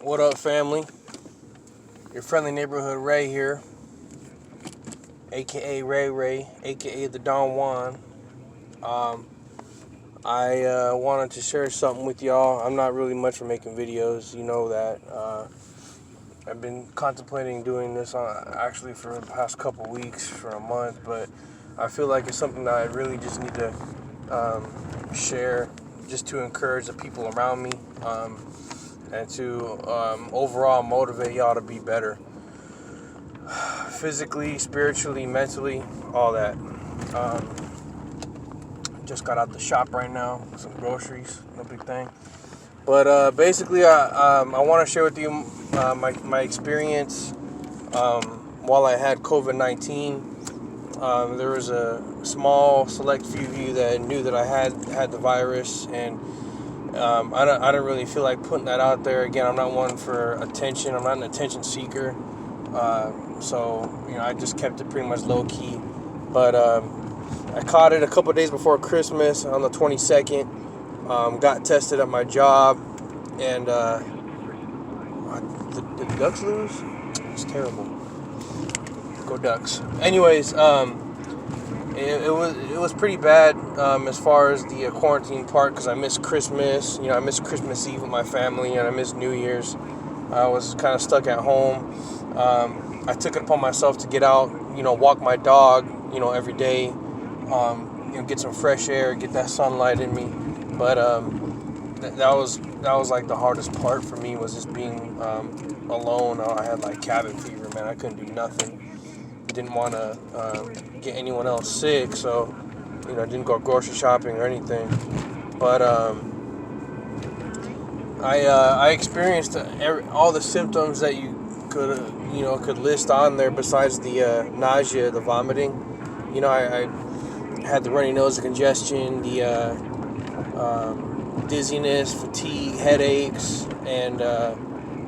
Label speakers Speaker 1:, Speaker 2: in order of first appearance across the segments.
Speaker 1: What up, family? Your friendly neighborhood Ray here, aka Ray, aka the Don Juan. I wanted to share something with y'all. I'm not really much for making videos, you know that. I've been contemplating doing this actually for the past couple weeks, for a month, but I feel like it's something that I really just need to share, just to encourage the people around me, and to overall motivate y'all to be better. Physically, spiritually, mentally, all that. Just got out the shop right now, some groceries, no big thing. But basically, I want to share with you my experience while I had COVID-19. There was a small, select few of you that knew that I had the virus, and I don't really feel like putting that out there. Again, I'm not one for attention. I'm not an attention seeker. So I just kept it pretty much low key. But I caught it a couple days before Christmas on the 22nd. Got tested at my job, and did the Ducks lose? It's terrible. Go Ducks. Anyways, it was pretty bad as far as the quarantine part, because I missed Christmas. I missed Christmas Eve with my family, and I missed New Year's. I was kind of stuck at home. I took it upon myself to get out, walk my dog, every day, get some fresh air, get that sunlight in me. But that was like the hardest part for me, was just being alone. I had like cabin fever, man. I couldn't do nothing. Didn't want to get anyone else sick, so I didn't go grocery shopping or anything. But I experienced all the symptoms that you could list on there, besides the nausea, the vomiting. I had the runny nose, the congestion, the dizziness, fatigue, headaches, and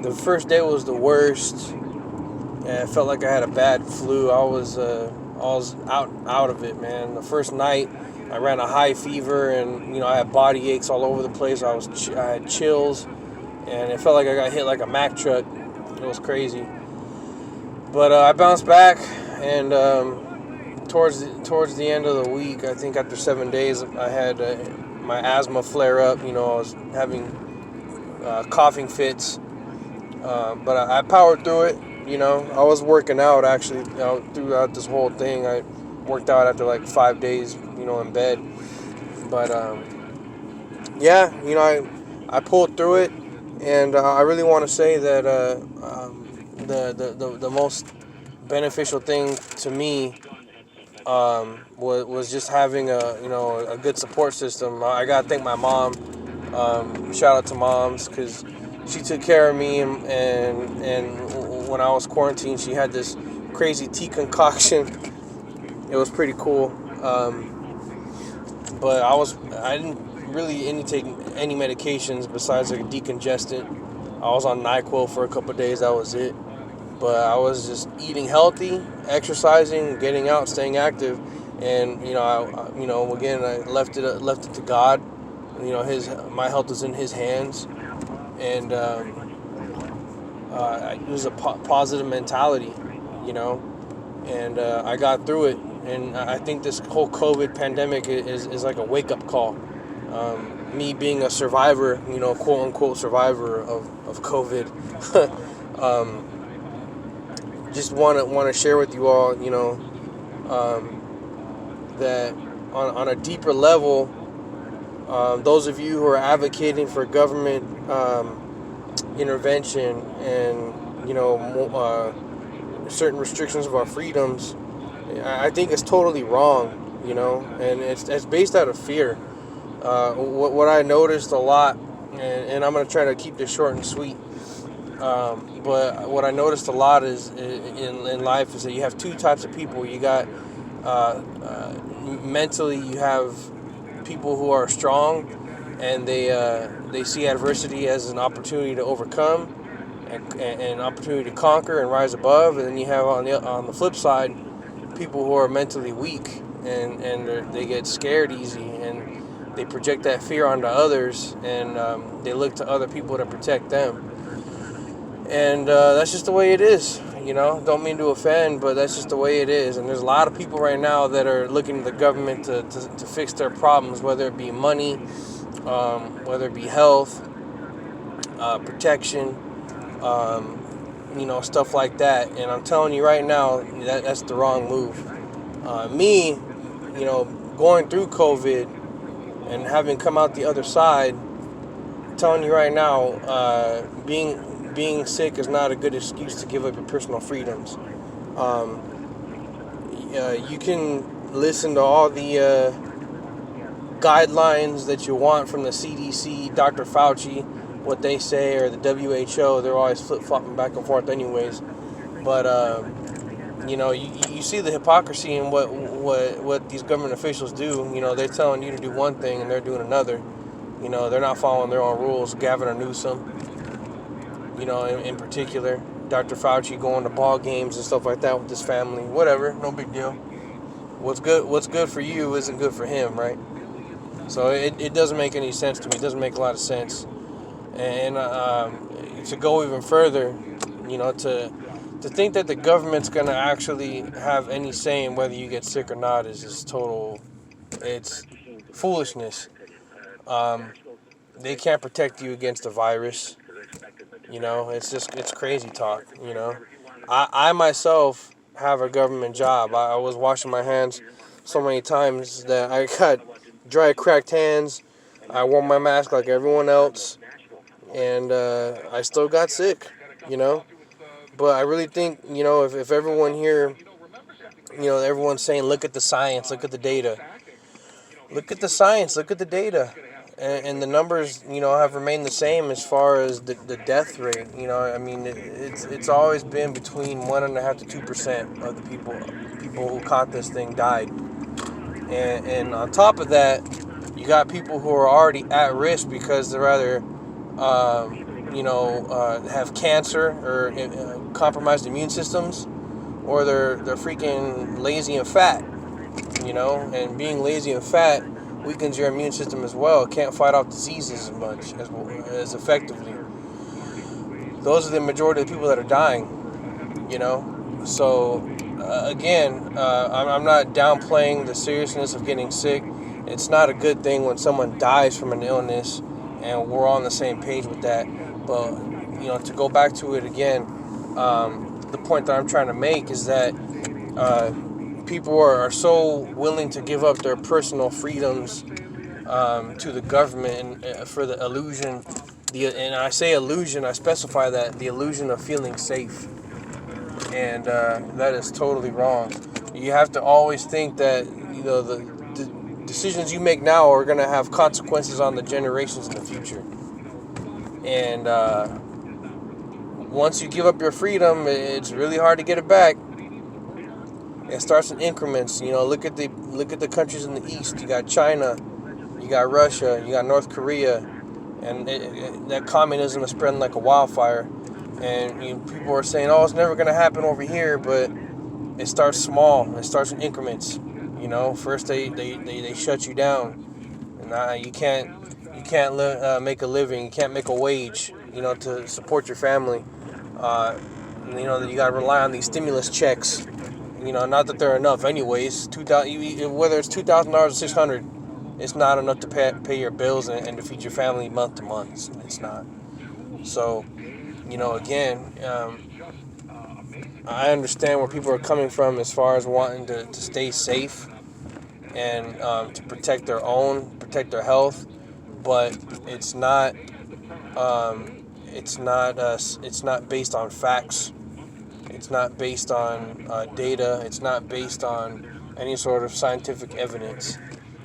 Speaker 1: the first day was the worst. And I felt like I had a bad flu. I was out of it, man. The first night, I ran a high fever, and I had body aches all over the place. I had chills, and it felt like I got hit like a Mack truck. It was crazy. But I bounced back, and towards the end of the week, I think after 7 days, I had my asthma flare up. I was having coughing fits, but I powered through it. I was working out actually throughout this whole thing. I worked out after like 5 days, in bed. But I pulled through it, and I really want to say that the most beneficial thing to me was just having a good support system. I gotta thank my mom. Shout out to moms, because she took care of me, and when I was quarantined, she had this crazy tea concoction. It was pretty cool. But I didn't really take any medications besides like a decongestant. I was on NyQuil for a couple of days. That was it. But I was just eating healthy, exercising, getting out, staying active, and again, I left it to God. My health is in His hands, and it was a positive mentality, and I got through it. And I think this whole COVID pandemic is like a wake-up call. Me being a survivor, quote-unquote survivor of COVID, just want to share with you all, that on a deeper level, those of you who are advocating for government intervention and certain restrictions of our freedoms, I think it's totally wrong, and it's based out of fear. What I noticed a lot, and I'm going to try to keep this short and sweet, but what I noticed a lot is in life is that you have two types of people. You got mentally, you have people who are strong, and they see adversity as an opportunity to overcome and an opportunity to conquer and rise above. And then you have on the flip side, people who are mentally weak, and they get scared easy, and they project that fear onto others, and they look to other people to protect them. And that's just the way it is. Don't mean to offend, but that's just the way it is. And there's a lot of people right now that are looking to the government to fix their problems, whether it be money, whether it be health, protection, stuff like that. And I'm telling you right now, that's the wrong move. Me, going through COVID and having come out the other side, I'm telling you right now, being sick is not a good excuse to give up your personal freedoms. You can listen to all the guidelines that you want from the CDC, Dr. Fauci, what they say, or the WHO. They're always flip-flopping back and forth anyways. But, you see the hypocrisy in what these government officials do. They're telling you to do one thing and they're doing another. They're not following their own rules. Gavin Newsom, in particular, Dr. Fauci going to ball games and stuff like that with his family. Whatever, no big deal. What's good for you isn't good for him, right? So it doesn't make any sense to me. It doesn't make a lot of sense. And to go even further, to think that the government's going to actually have any say in whether you get sick or not is just total, it's foolishness. They can't protect you against a virus. It's crazy talk. I myself have a government job. I was washing my hands so many times that I got dry, cracked hands. I wore my mask like everyone else, and I still got sick, But I really think, if everyone here, everyone's saying, look at the science, look at the data. Look at the science, look at the data. And the numbers, have remained the same as far as the death rate. It's always been between 1.5% to 2% of the people who caught this thing died. And on top of that, you got people who are already at risk because they're either, have cancer or compromised immune systems, or they're freaking lazy and fat. And being lazy and fat weakens your immune system as well. Can't fight off diseases as much as effectively. Those are the majority of the people that are dying. So again, I'm not downplaying the seriousness of getting sick. It's not a good thing when someone dies from an illness, and we're on the same page with that. But to go back to it again, the point that I'm trying to make is that people are so willing to give up their personal freedoms to the government and for the illusion. And I say illusion, I specify that the illusion of feeling safe. And that is totally wrong. You have to always think that the decisions you make now are going to have consequences on the generations in the future. And once you give up your freedom, it's really hard to get it back. It starts in increments. Look at the countries in the East. You got China, you got Russia, you got North Korea, and that communism is spreading like a wildfire. And people are saying, "Oh, it's never going to happen over here," but it starts small. It starts in increments. First they shut you down, and you can't make a living. You can't make a wage. To support your family. You got to rely on these stimulus checks. Not that they're enough anyways. Whether it's $2,000 or $600, it's not enough to pay your bills and to feed your family month to month. It's not. So, again, I understand where people are coming from as far as wanting to stay safe and to protect their health, but it's not based on facts. It's not based on data. It's not based on any sort of scientific evidence.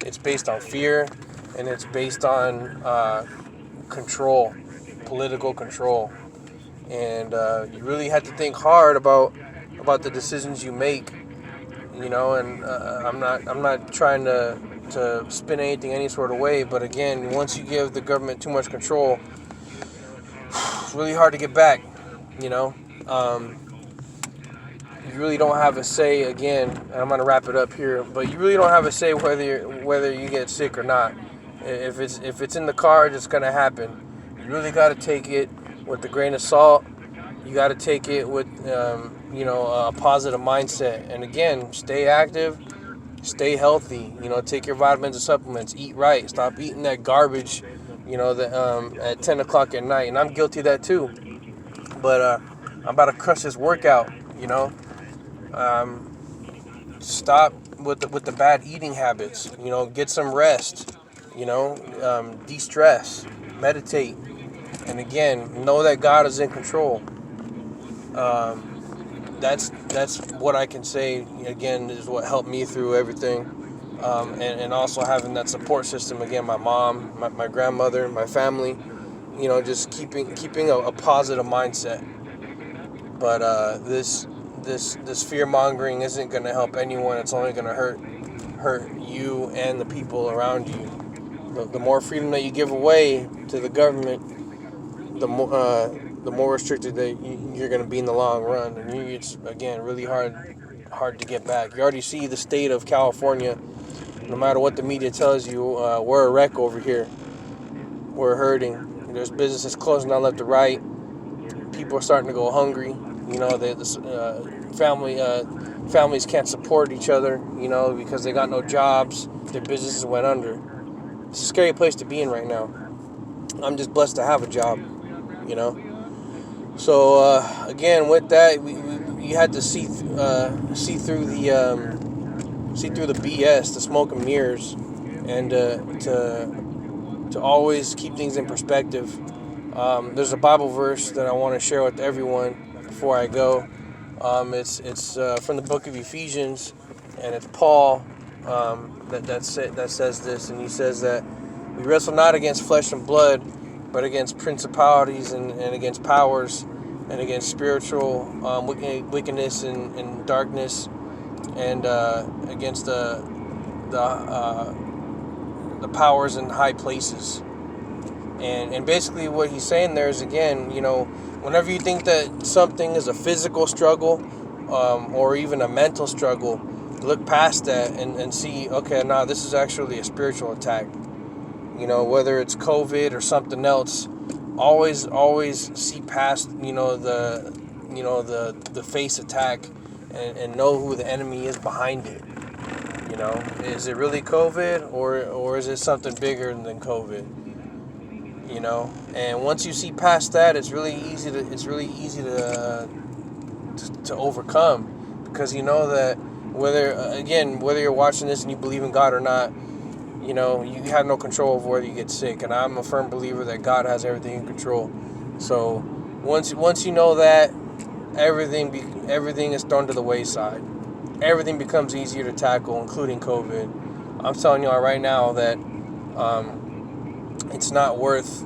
Speaker 1: It's based on fear, and it's based on control, political control. And you really have to think hard about the decisions you make. And I'm not trying to spin anything any sort of way. But again, once you give the government too much control, it's really hard to get back. You really don't have a say. Again, and I'm gonna wrap it up here, but you really don't have a say whether you get sick or not. If it's in the cards, it's gonna happen. You really got to take it with a grain of salt You got to take it with, a positive mindset. And again, stay active, stay healthy. Take your vitamins and supplements. Eat right. Stop eating that garbage. At 10 o'clock at night. And I'm guilty of that too. But I'm about to crush this workout. Stop with the bad eating habits. Get some rest. De-stress, meditate, and again, know that God is in control. That's what I can say. Again, is what helped me through everything, and also having that support system. Again, my mom, my grandmother, my family. Just keeping a positive mindset. But this fear mongering isn't going to help anyone. It's only going to hurt you and the people around you. The more freedom that you give away to the government, the more restricted that you're going to be in the long run. And it's, again, really hard to get back. You already see the state of California. No matter what the media tells you, we're a wreck over here. We're hurting. There's businesses closing down left to right. People are starting to go hungry. Families can't support each other, because they got no jobs. Their businesses went under. It's a scary place to be in right now. I'm just blessed to have a job, So again, with that, you had to see through the BS, the smoke and mirrors, and to always keep things in perspective. There's a Bible verse that I want to share with everyone before I go. It's from the book of Ephesians, and it's Paul that says this, and he says that we wrestle not against flesh and blood, but against principalities and against powers and against spiritual wickedness in darkness, and against the powers in high places. And basically what he's saying there is, again, whenever you think that something is a physical struggle or even a mental struggle, look past that and see, okay, nah, this is actually a spiritual attack. Whether it's COVID or something else, always see past, the face attack and know who the enemy is behind it. Is it really COVID or is it something bigger than COVID? And once you see past that, it's really easy to overcome, because you know that whether you're watching this and you believe in God or not, you have no control over whether you get sick. And I'm a firm believer that God has everything in control. So once you know that, everything is thrown to the wayside. Everything becomes easier to tackle, including COVID. I'm telling y'all right now that it's not worth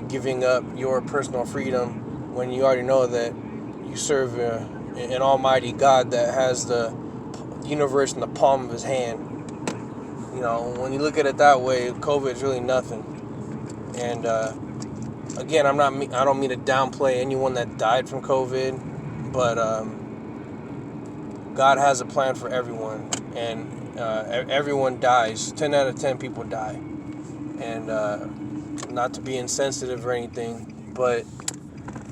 Speaker 1: giving up your personal freedom when you already know that you serve an almighty God that has the universe in the palm of his hand. When you look at it that way, COVID is really nothing. And again, I don't mean to downplay anyone that died from COVID, but God has a plan for everyone, and everyone dies. 10 out of 10 people die. And not to be insensitive or anything, but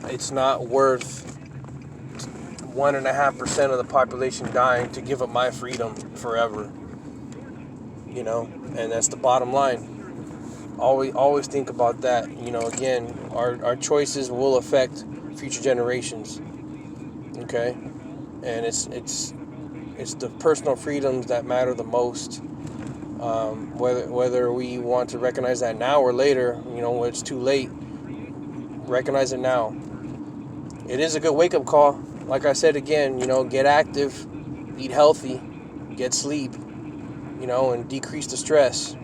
Speaker 1: it's not worth 1.5% of the population dying to give up my freedom forever. And that's the bottom line. Always think about that. Again, our choices will affect future generations. Okay, and it's the personal freedoms that matter the most. Whether we want to recognize that now or later, when it's too late, recognize it now. It is a good wake-up call. Like I said again, get active, eat healthy, get sleep, and decrease the stress.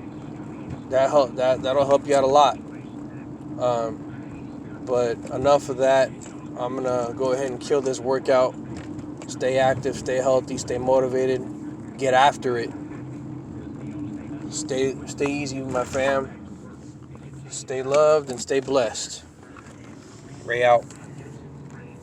Speaker 1: That'll help you out a lot. But enough of that. I'm gonna go ahead and kill this workout. Stay active, stay healthy, stay motivated, get after it. Stay easy, my fam. Stay loved and stay blessed. Ray out.